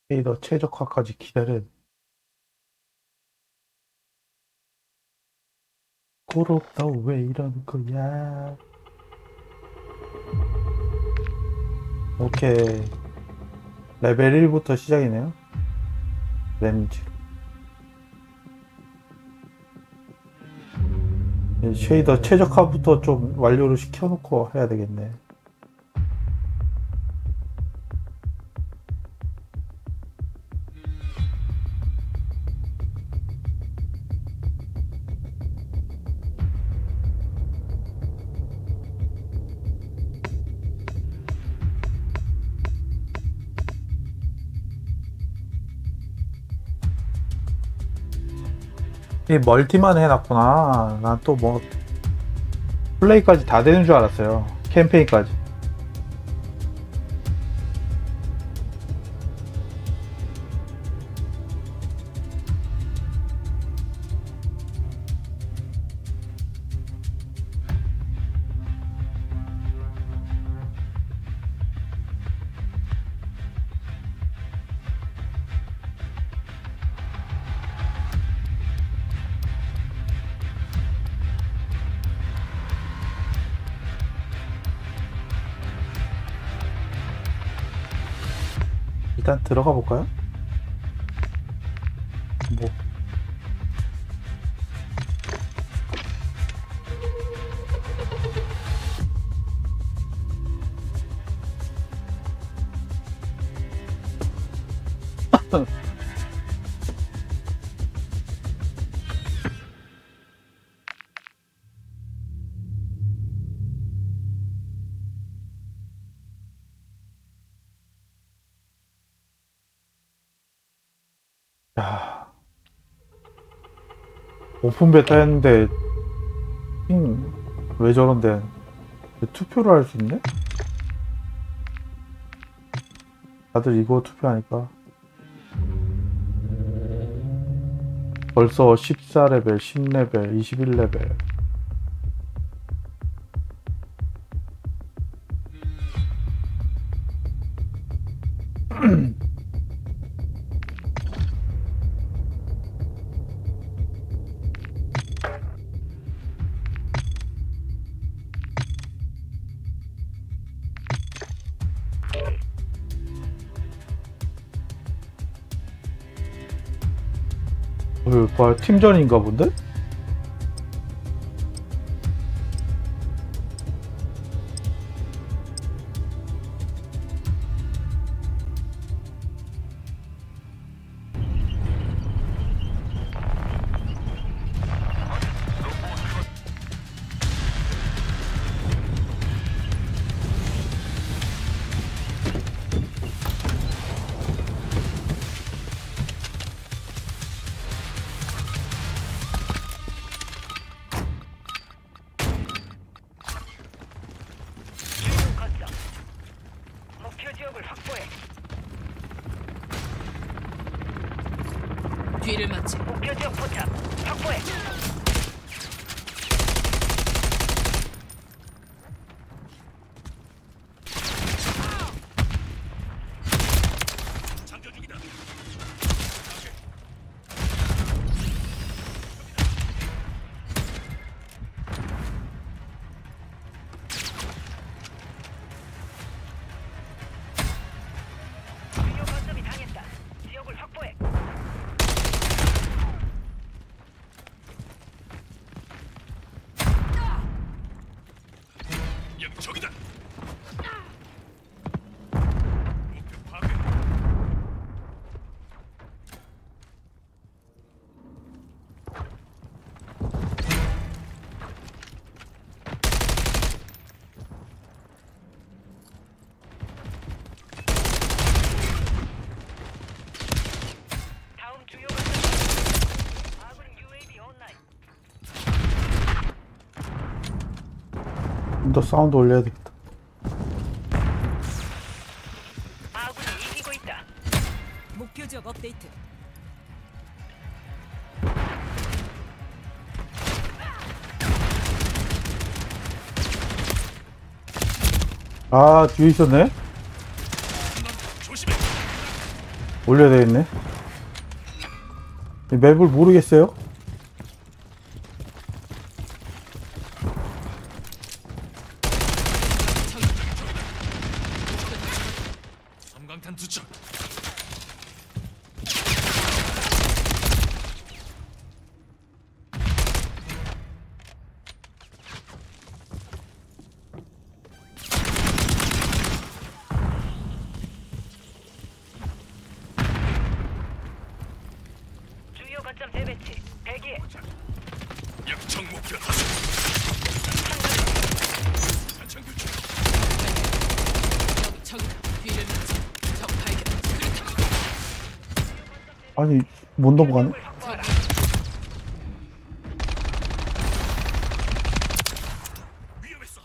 쉐이더 최적화까지 기다려. 고로 너왜 이런 거야? 오케이. 레벨 1부터 시작이네요. 렌즈. 쉐이더 최적화부터 좀 완료를 시켜놓고 해야 되겠네. 이 멀티만 해놨구나. 난 또 뭐 플레이까지 다 되는 줄 알았어요. 캠페인까지. 일단 들어가 볼까요? 뭐 야, 오픈 베타 했는데 왜 저런데 투표를 할 수 있네? 다들 이거 투표하니까 벌써 14레벨, 10레벨, 21레벨. 뭐야, 팀전인가 본데? 목표 지역을 확보해. 뒤를 맞지. 목표 지역 포착. 확보해. 장전 중이다. 주요 거점이 당했다. 지역을 확보해. 여기 저기다. 목표 파괴. 다음 주요 거점. 아군 UAV 온라인. 좀 더 사운드 올려야 되겠다. 아군이 이기고 있다. 목표 지역 업데이트. 아, 뒤에 있었네? 조심해. 올려야 되겠네. 이 맵을 모르겠어요. 섬광탄 투척. 주요 거점 재배치. 대기. 역청 목표 타격. 탄창 교체. 여기 적이다. 뒤를 밀지. 적 발견. 수류탄. 아니 못 넘어가네. 확보하라. 위험했어.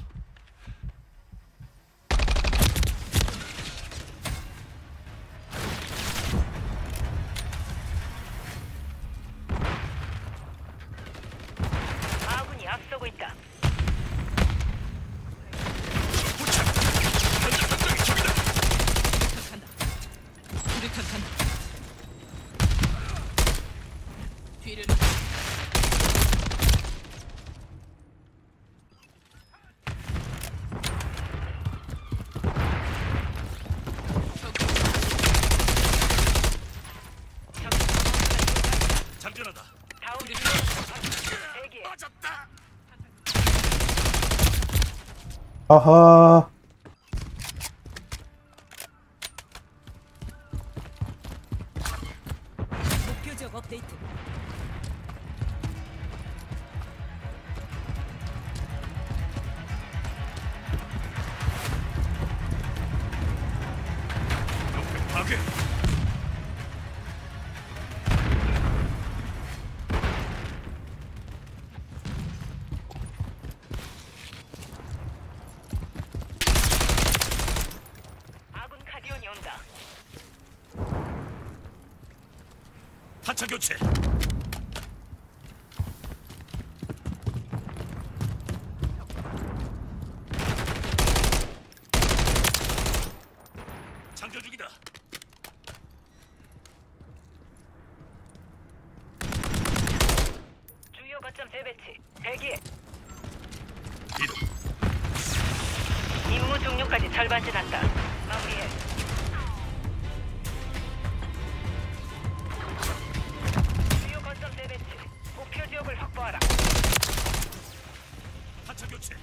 아군이 앞서고 있다. 포착. 현재 확장이 적이다. 간다. 수류탄 간다. 뒤를 밀지. 장전하다. 다운 주요 대기. 맞았다. 아하. 목표 지역 업데이트. 목표 파괴. 아군 가디온이 온다. 탄창 교체. 장전 중이다. 주요 거점 재배치. 대기. 이동. 임무 종료까지 절반 지났다. 마무리해. 주요 거점 재배치. 목표 지역을 확보하라. 탄창 교체.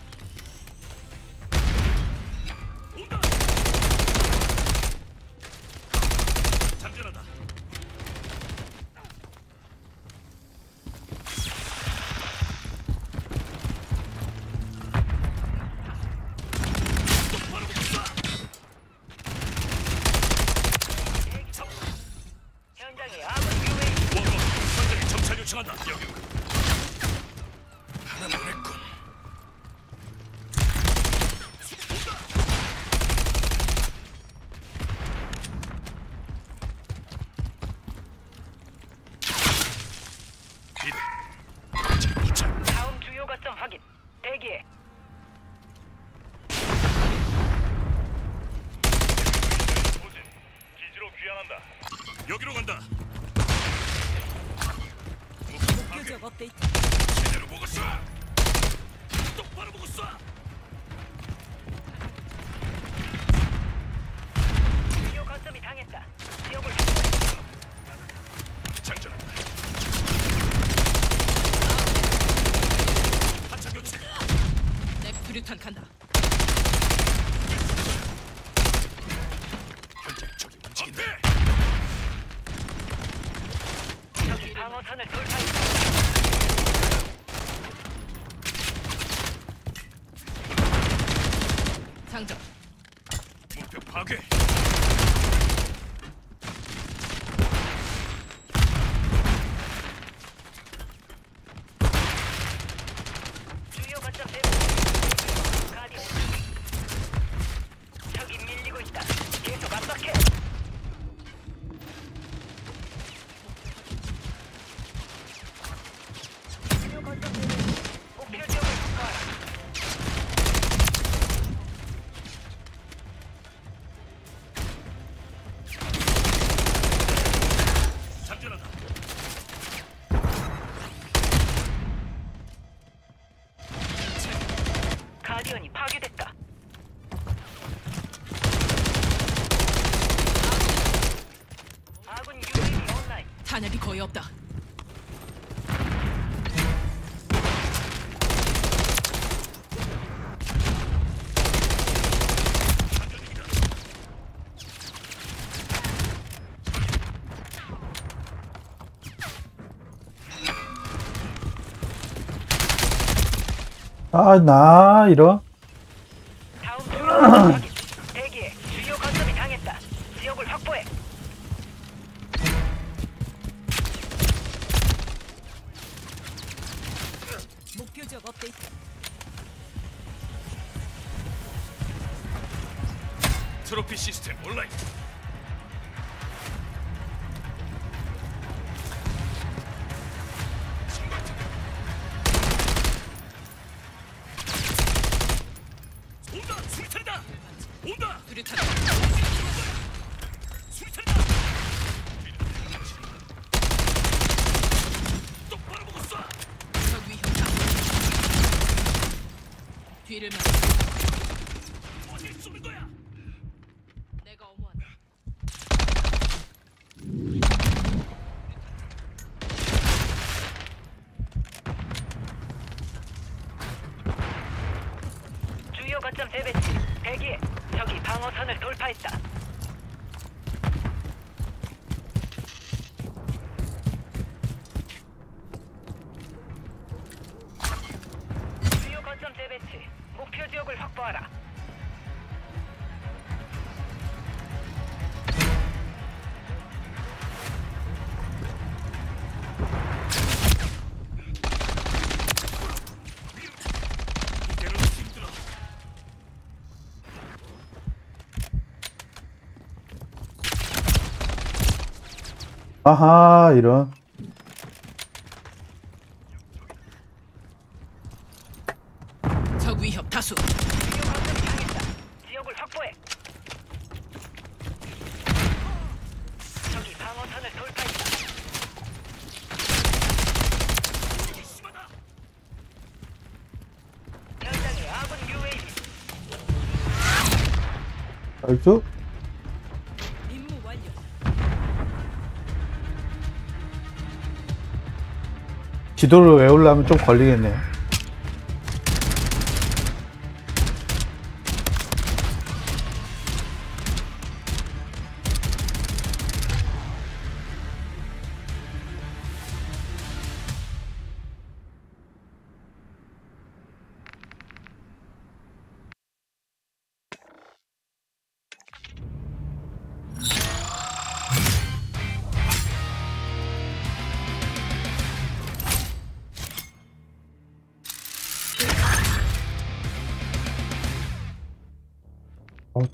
온다. 장전하다. 똑바로 쏴. 현장에 아군 UAV. 원건 현장에 정찰 요청한다. 여기. 하나 보냈군. 이동. 포착. 다음 주요 거점 확인. 대기해. 도진. 기지로 귀환한다. 여기로 간다. 목표 지역 업데이트. 제대로 보고 쏴. 똑바로 보고 쏴. 주요 거점이 당했다. 지역을 확보해. 장전한다. 탄창 교체. 내 수류탄 간다. 현재 적이 움직인다. 적이 방어선을 돌파했다. 장전. 목표 파괴. 주요 거점 재배치. 가디온. 적이 밀리고 있다. 계속 압박해. 주요 거점 재배치. 목표 지역을 확보하라. 탄약이 거의 없다. 아, 나 이런. 다음 주 확인. 대기해. 주요 거점이 당했다. 지역을 확보해. 목표 지역 업데이트. 트로피 시스템 온라인. 온다! 수리탄이다! 온다! 수류탄. 수리탄이다! 똑바로 보고 쏴! 적 위협 다수. 뒤를 맞. 어딜 쏘는 거야? 내가 어머한다. 주요 거점 재배치. 대기해. 적이 방어선을 돌파했다. 주요 거점 재배치. 목표 지역을 확보하라. 이대로 힘들어. 아하, 이런. 적 위협 다수. 주요 거점이 당했다. 지역을 확보해. 적이 방어선을 돌파했다. 심하다! 현장에 아군 UAV. 알죠? 임무 완료. 지도를 외우려면 좀 걸리겠네요.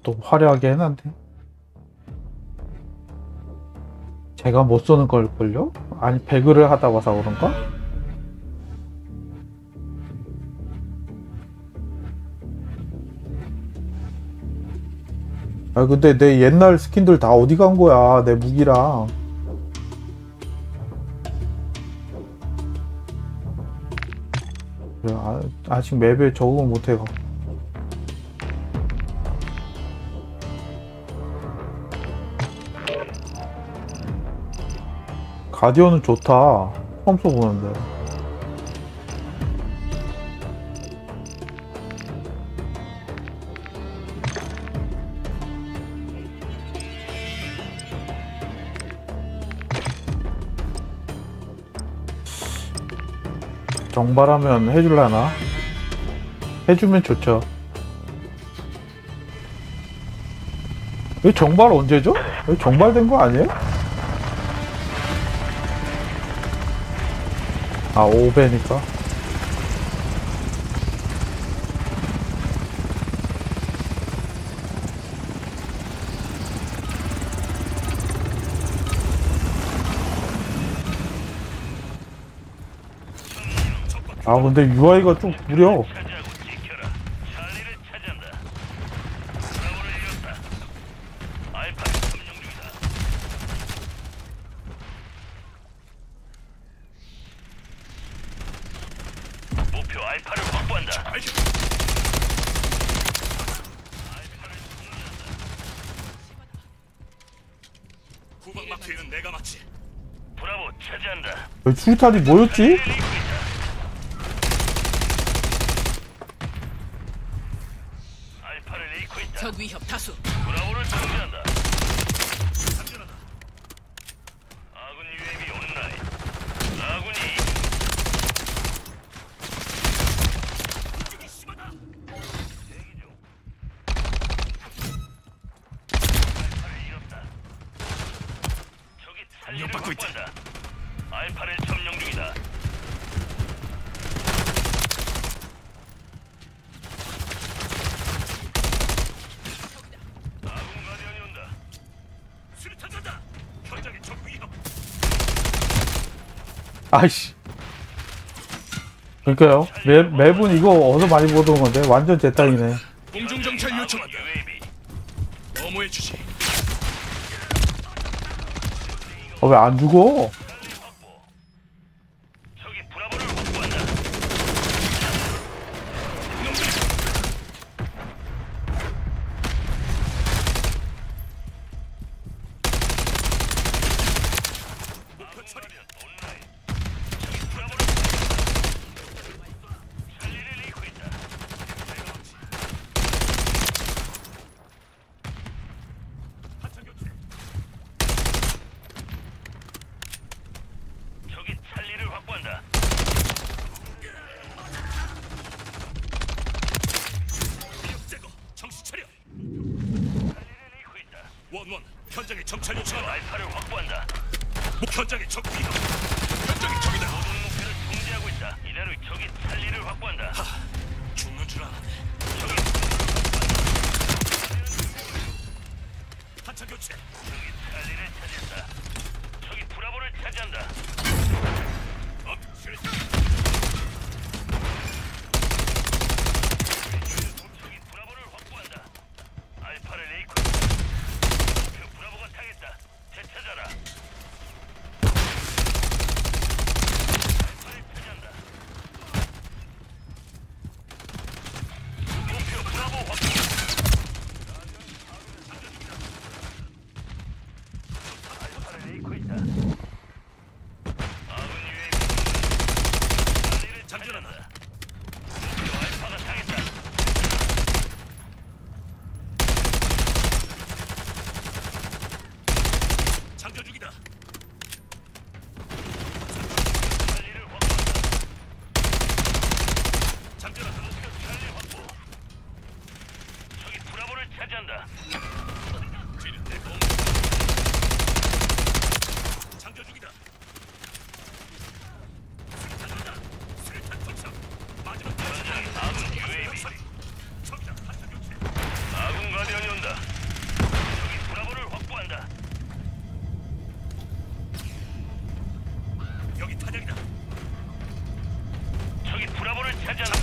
또 화려하게 해놨네. 제가 못 쏘는 걸걸요? 아니, 배그를 하다 와서 그런가? 아, 근데 내 옛날 스킨들 다 어디 간 거야, 내 무기랑. 그래, 아직 맵에 적응을 못해가. 가디언은 좋다. 처음 써보는데. 정발하면 해줄라나? 해주면 좋죠. 이 정발 언제죠? 여기 정발된 거 아니에요? 아, 5배니까. 아, 근데 UI가 좀 구려. 차지하고 지켜라. 찰리를 차지한다. 브라보를 이겼다. 알파를 점령 중이다. 목표 알파를 확보한다. 알겠. 알파를 점령한다. 후방 마크에는 내가 맞지. 브라보 차지한다. 여기 수류탄이 뭐였지? 리고 있다. 알파를 잃고 있다. 적 위협 다수. 브라보를 정지한다. 장전한다. 아군 UAV 온라인. 아군이 이쪽이 심하다. 대기 중. 알파를 잃었다. 적이 살리를 확보한다. 알파를 점령 중이다. 아군 가디언이 온다. 수류탄 간다. 현장에 적 위협. 아이씨. 그러니까요. 맵은 이거 어디서 많이 보던 건데 완전 제 땅이네. 공중 정찰 요청한다. UAV. 어머해 주시. 왜 안 죽어? 적이 브라보를 확보한다. 목표 처리. 온라인. 적이 브라보를 살리를 잃고 있다. 하차 교체. 적이 찰리를 확보한다. 위협 제거. 정신 차려. 찰리를 잃고 있다. 원원 현장에 정찰 요청한다. 알파를 확보한다. 현장에 적 위협. 현장에 적이다. 모든 목표를 통제하고 있다. 이대로 적이 찰리를 확보한다. 죽는 줄 알았네. 적이 하차 교체. 적이 찰리를 차지했다. 적이 브라보를 차지한다. 적이 브라보를 확보한다. 알파를 잃고 목표 브라보가 당했다. 되찾아라. 알파를 차지한다. 목표 브라보 확보. 알파를 잃고 있다. 아군 UAV 찰리를 장전한다. 목표 알파가 당했다. 장전 중이다. 찰리를 확보한다. 장전한다. 목표 찰리 확보. 적이 브라보를 차지한다. 뒤는 내 공. 장전 중이다. 수류탄 간다. 수류탄 투척. 마지막 아군 UAV. 적이다. 한탄 교체. 아군 가디언이 온다. 적이 브라보를 확보한다. 여기 타격이다. 적이 브라보를 차지한다.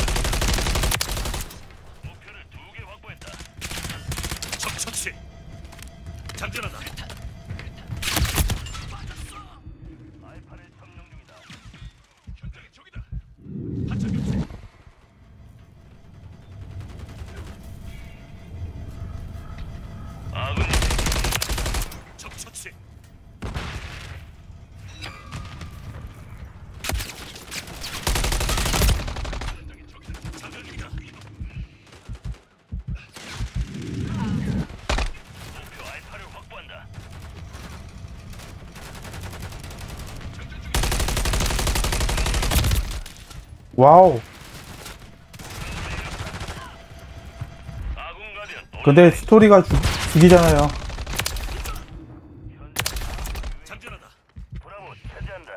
목표를 2개 확보했다. 적 처치. 장전한다. 알파를 점령 중이다. 현장에 적이다. 하차 교체. 아군 적 처치. 현장에 적이다. 장전 중이다. 목표 알파를 확보한다. 장전 중이다. 와우. 아군 가디언. 근데 스토리가 죽이잖아요. 장전한다. 브라보 차지한다.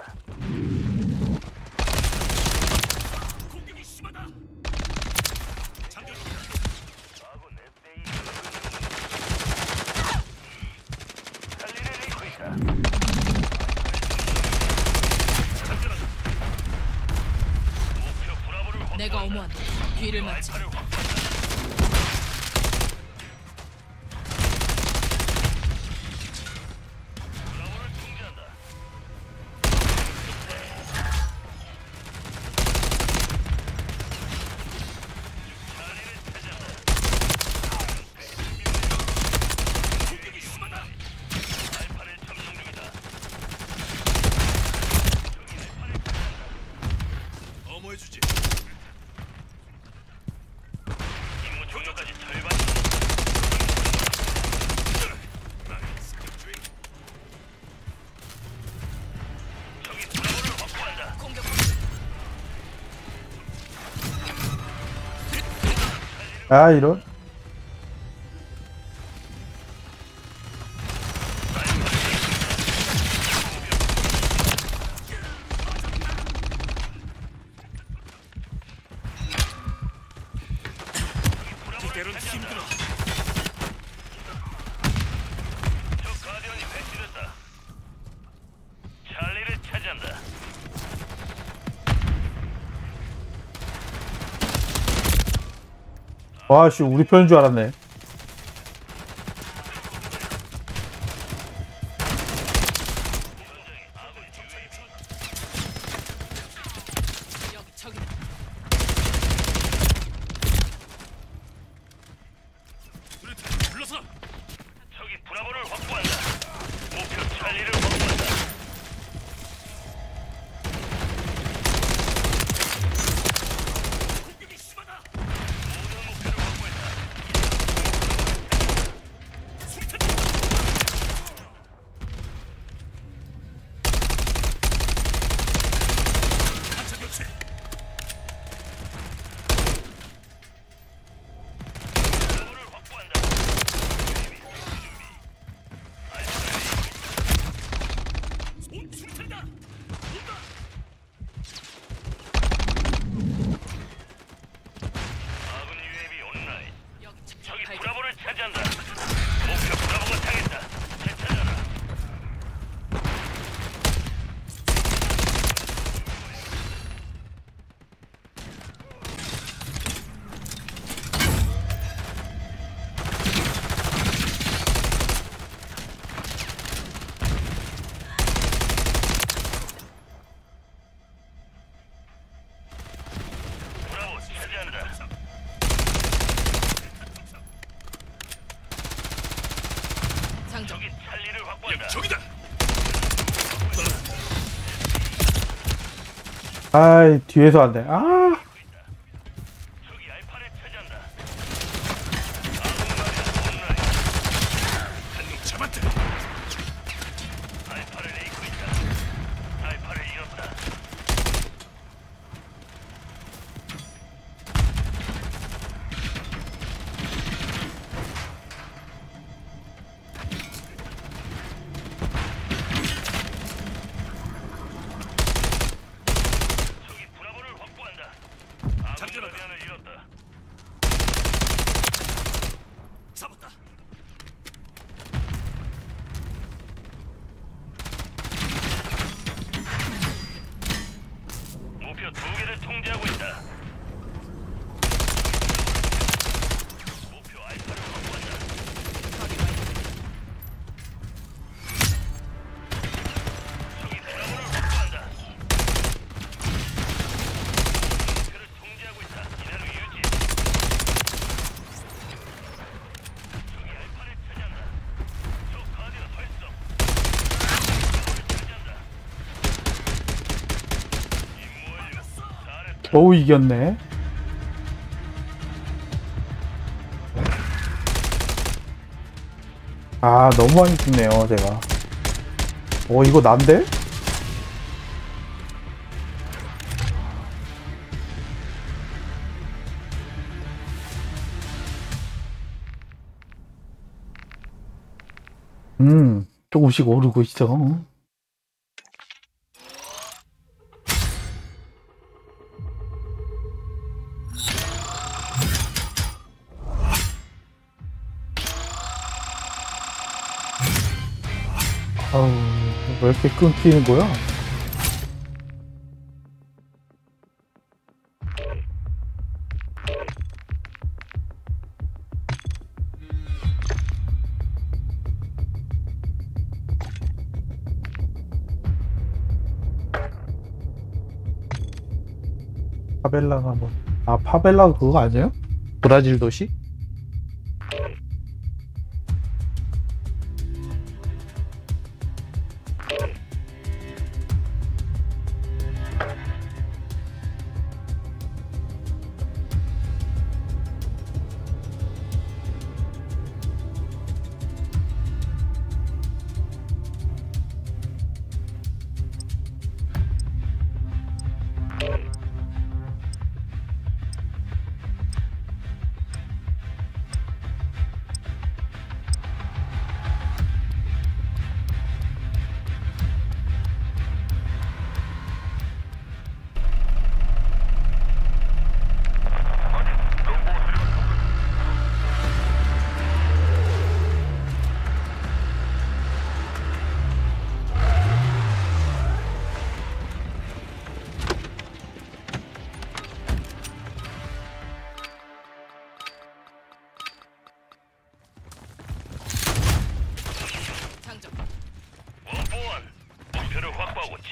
공격이 심하다. 장전 중이다. 아군 FA 살리를 잃고 있다. 장전한다. 목표 브라보를 확보한다. 내가 어머한다. 뒤를 맞지. 알파를 확보한다. 브라보를 통제한다. 자리를 차지한다. 공격이 심하다. 알파를 점령 중이다. 아, 이런. 때론 힘들어. 저 가디언이 배치됐다. 찰리를 차지한다. 와, 씨, 우리 편인 줄 알았네. 여기 저기. 불러서. 저기 브라보를 확보한다. 목표 찰리를 확보한다. 공격이 심하다. 모든 목표를 확보했다. 수류탄. 하차 교체. 브라보를 확보한다. 수류탄이다. 온다. 아군 UAV 온라인. 여기 저기. 저기 발견. 브라보를 차지한다. 목표 브라보가 당했다. 되찾아라. 브라보 차지한다. 장전. 저기 찰리를 확보한다. 저기다. 아이, 뒤에서 안 돼. 아, 저기 알파를 차지한다. 아군 마리아 온라인. 한놈 잡았다. 알파를 잃고 있다. 알파를 잃었다. 저기 브라보를 확보한다. 아군 마리아를 잃었다. 잡았다. 목표 2개를 통제하고 있다. 목표 알파를 확보한다. 거기 완료. 저기 브라보를 확보한다. 목표를 통제하고 있다. 이대로 유지. 저기 알파를 차지한다. 저 가디언 활성. 브라보를 차지한다. 임무 완료. 잘했다. 겨우 이겼네. 아, 너무 많이 죽네요, 제가. 이거 난데? 조금씩 오르고 있어. 아우, 왜 이렇게 끊기는 거야? 파벨라가 뭐, 아, 파벨라가 그거 아니에요? 브라질 도시?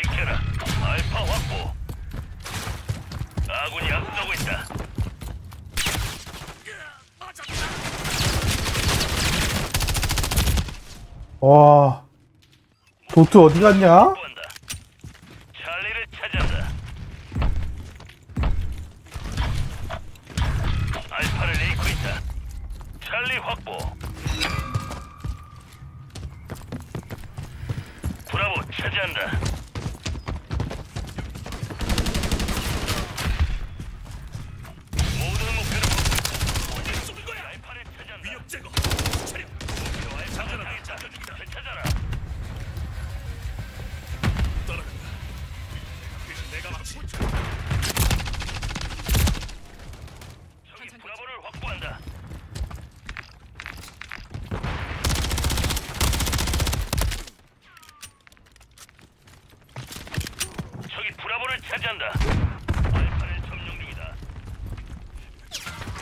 지켜라. 알파 확보. 아군이 앞서고 있다. 와, 도트 어디 갔냐? 확보한다. 찰리를 차지한다. 알파를 잃고 있다. 찰리 확보. 브라보 차지한다. 모든 목표를 어디 쏘는 거야? 알파를 차지한다. 위협 제거. 차려. 목표 알파가 당했다. 찾아라. 따라간다. 내가 막지. 저기 브라보를 확보한다. 저기 브라보를 차지한다. 알파를 점령 중이다.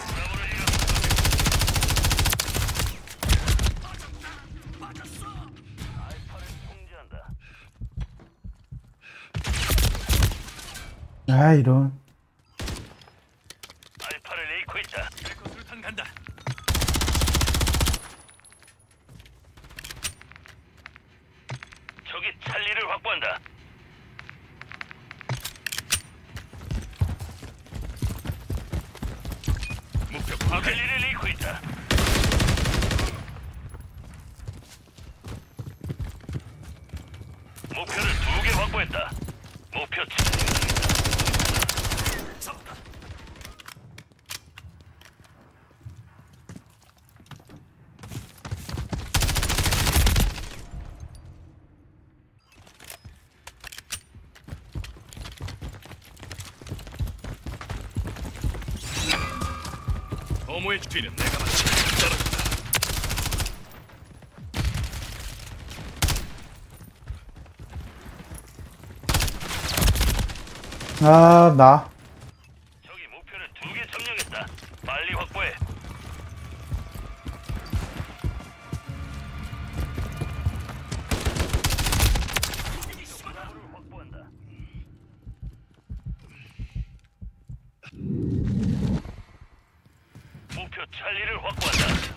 브라보를 잃었어. 맞았어. 알파를 통제한다. 아, 이런. 알파를 잃고 있다. 수류탄 간다. 저기 찰리를 확보한다. 목표 파괴. 찰리를 잃고 있다. 목표를 2개 확보했다. 목표 잡았다. 어모의 뒤는 내가 맞지. 따라간다. 아, 나. 저기 목표를 2개 점령했다. 빨리 확보해. 확보한다. 목표 찰리를 확보한다.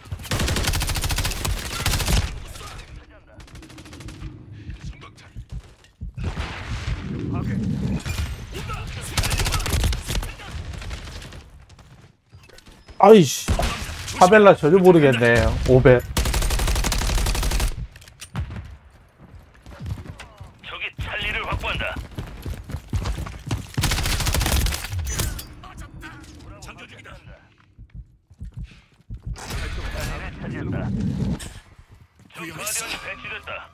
아이씨. 파벨라 전혀 모르겠네. 500. 저기 찰리를 확보한다. 장전 중이다. 차지한다. 적 가디언이 배치됐다.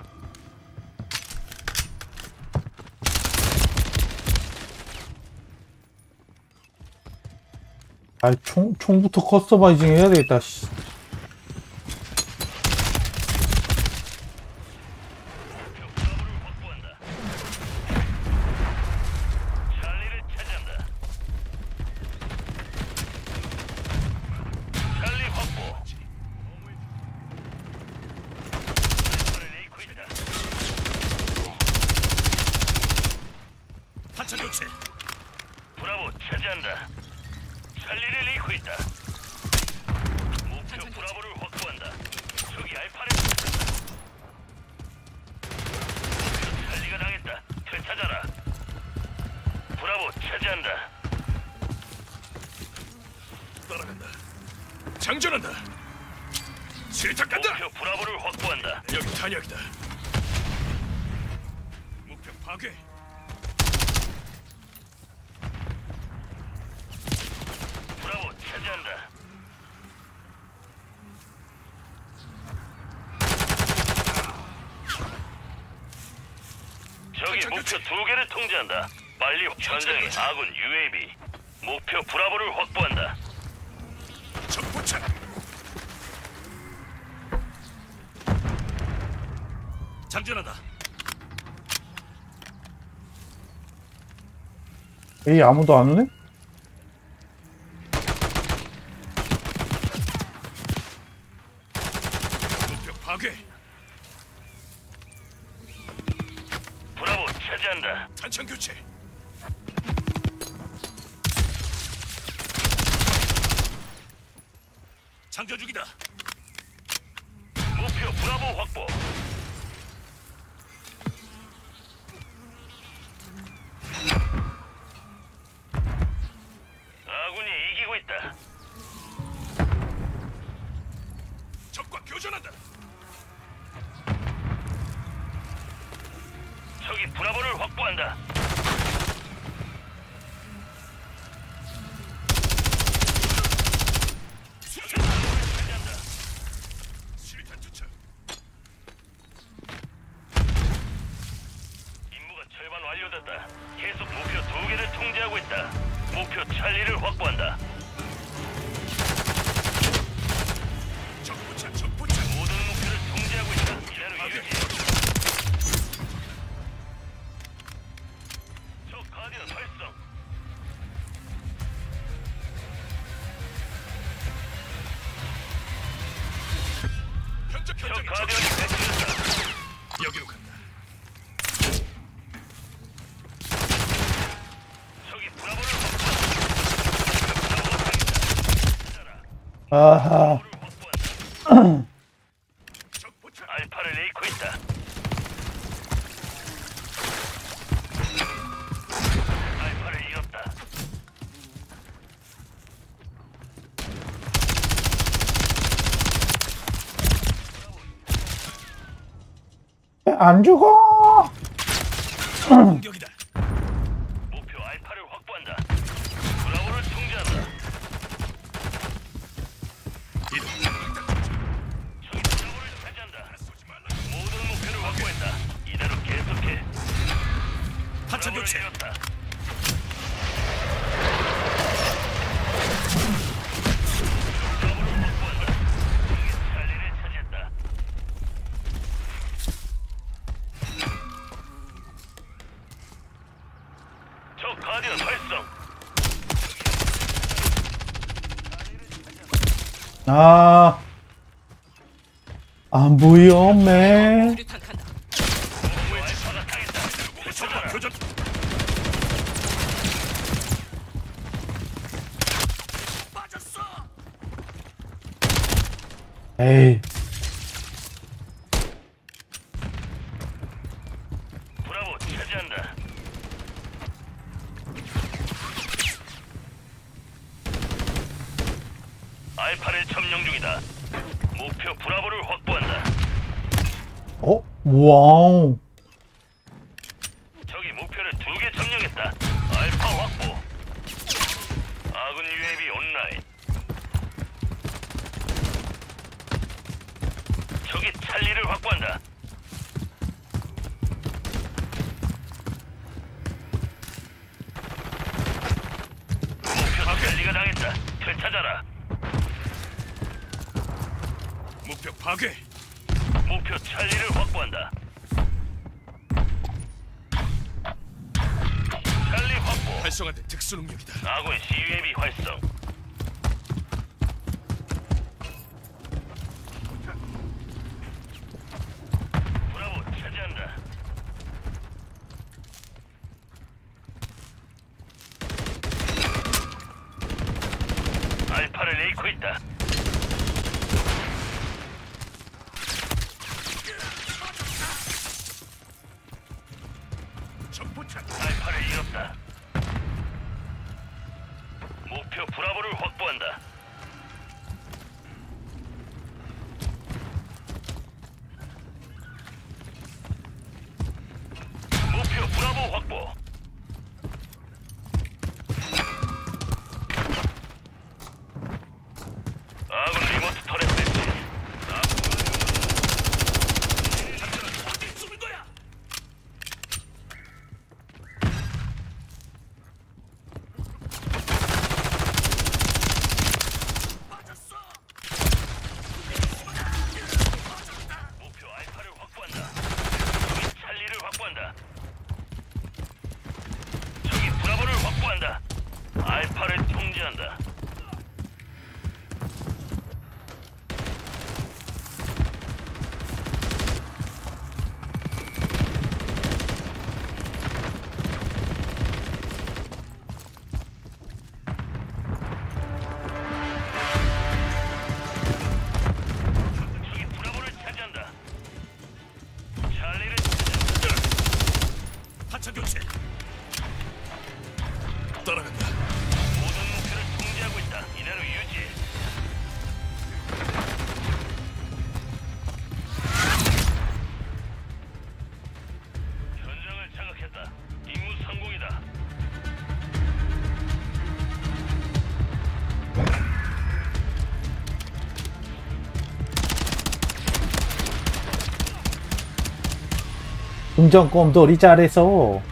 아, 총부터 커스터마이징 해야 되겠다, 씨. 브라보를 확보한다. 찰리를 차지한다. 찰리 확보. 알파를 잃고 있다. 하차 교체. 브라보 차지한다. 찰리를 잃고 있다. 목표 브라보를 확보한다. 저기 알파를 목표 찰리가 당했다. 되찾아라. 브라보 차지한다. 따라간다. 장전한다. 수류탄 간다. 목표 브라보를 확보한다. 여기 탄약이다. 목표 파괴. 브라보 차지한다. 저기 목표 2개를 통제한다. 빨리 현장에 아군 UAV. 목표 브라보를 확보한다. 적포착. 장전한다. 에이, 아무도 안 오네? 목표 파괴. 브라보 차지한다. 탄창 교체. 장전 중이다. 목표 브라보 확보. 아군이 이기고 있다. 적과 교전한다. 적이 브라보를 확보한다. 수리탄 투척. 임무가 절반 완료됐다. 계속 목표 2개를 통제하고 있다. 목표 찰리를 확보한다. 적포착, 적포착. 모든 목표를 통제하고 있다. 이대로 유지. 적 가디언 활성. 현적 가디언이 배치됐다. 여기로 간다. 저기 브라보를 아하. 알파를 잃고 있다. 알파를 잃었다. 안 죽어. 공격이다. 목표 알파를 확보한다. 브라보를 통제한다. 이동. 저기 브라보를 차지한다. 모든 목표를 확보했다. 이대로 계속해. 탄창 교체. 잃었다. 브라보를 확보한다. 적이 찰리를 차지했다. 적 가디언 활성. 아. 안 보여, 맨. 수류탄 간다. 알파가 당했다. 적과 교전. 빠졌어. 에이. 브라보 차지한다. 알파를 점령 중이다. 목표 브라보를 확보한다. 어? 와우. 적이 목표를 2개 점령했다. 알파 확보. 아군 UAV 온라인. 적이 찰리를 확보한다. 목표 찰리가 당했다. 되찾아라. 목표 파괴. 목표 찰리를 확보한다. 찰리 확보. 활성화된 특수 능력이다. 아군 CUAV 활성. 브라보 차지한다. 알파를 잃고 있다. 알파를 잃었다. 목표 브라보를 확보한다. 목표 브라보 확보. 아군 리모트 터렛 배치. 어디 쏘는 거야? 목표 알파를 확보한다. 적이 찰리를 확보한다. 적이 브라보를 확보한다. 알파를 통제한다. 따라간다. 모든 목표를 통제하고 있다. 이대로 유지. 현장을 장악했다. 임무 성공이다. 운전꼼돌이 잘해서.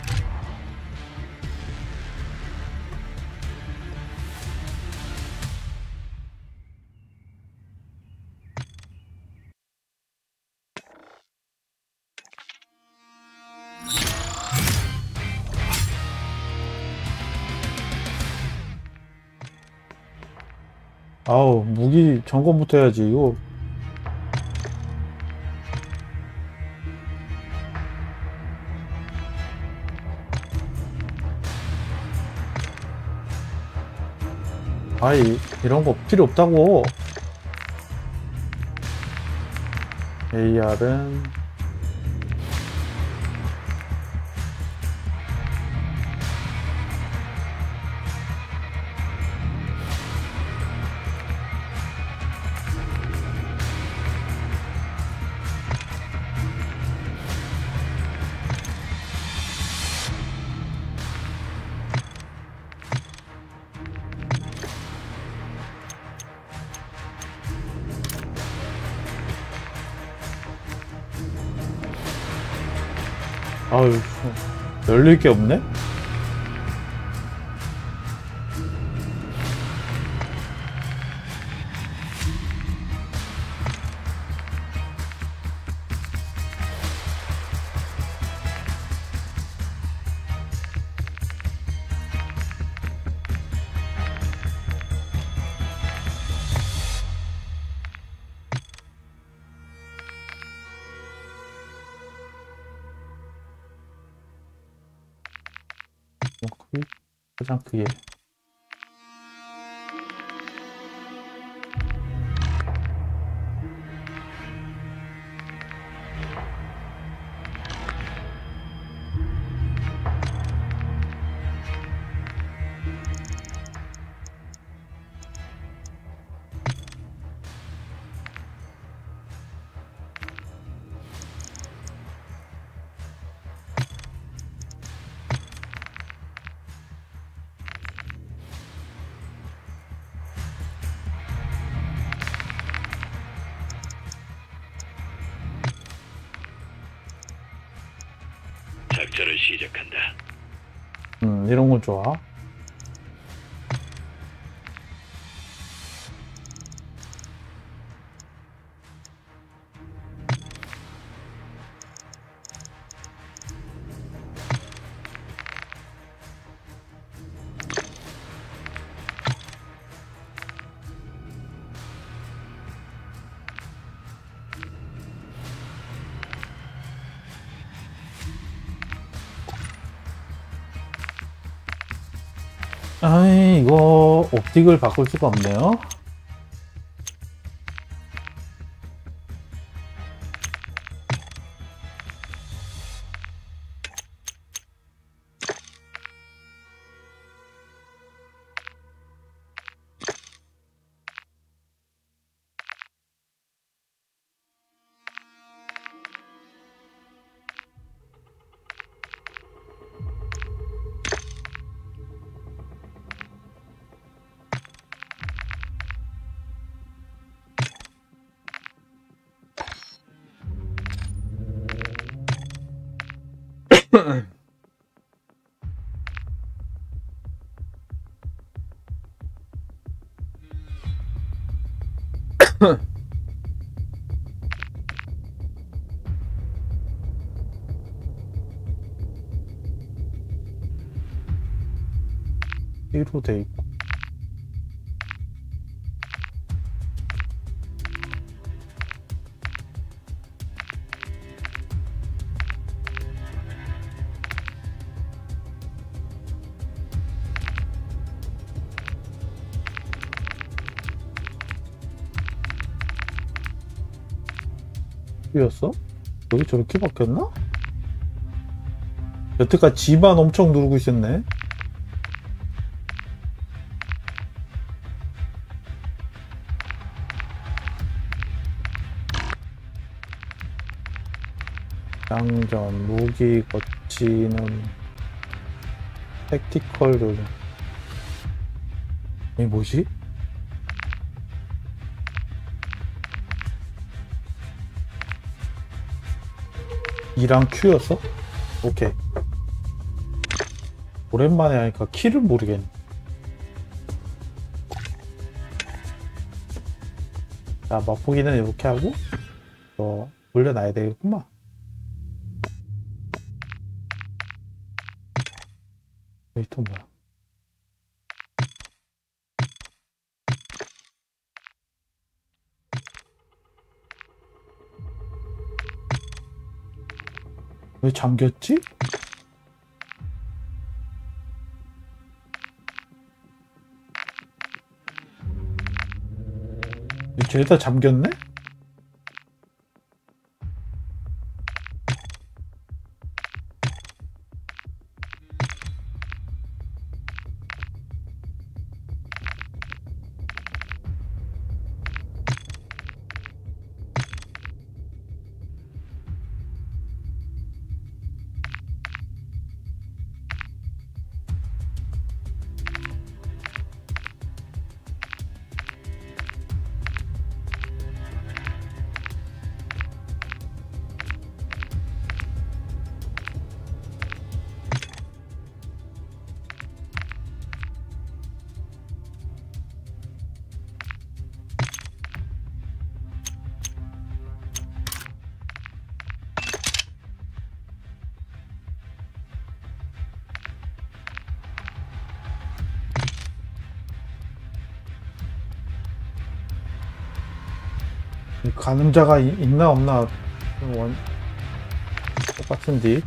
아우, 무기 점검부터 해야지. 이거 아이, 이런 거 필요 없다고. AR은 아유, 열릴 게 없네? 크기? 가장 크게. 작전을 시작한다. 이런 건 좋아. 아이, 이거 옵틱을 바꿀 수가 없네요. B로 돼 있고. B였어? 여기 저렇게 바뀌었나? 여태까지 G만 엄청 누르고 있었네. 장전, 무기, 거치는 택티컬 조준. 이게 뭐지? E랑 Q였어? 오케이. 오랜만에 하니까 키를 모르겠네. 자, 맛보기는 이렇게 하고 올려놔야 되겠구만. 웨이터 뭐야? 왜 잠겼지? 쟤다 잠겼네? 이 가늠자가 있나 없나 똑같은데.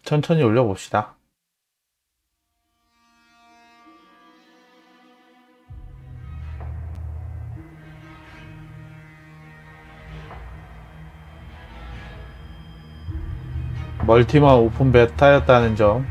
천천히 올려봅시다. 멀티만 오픈 베타였다는 점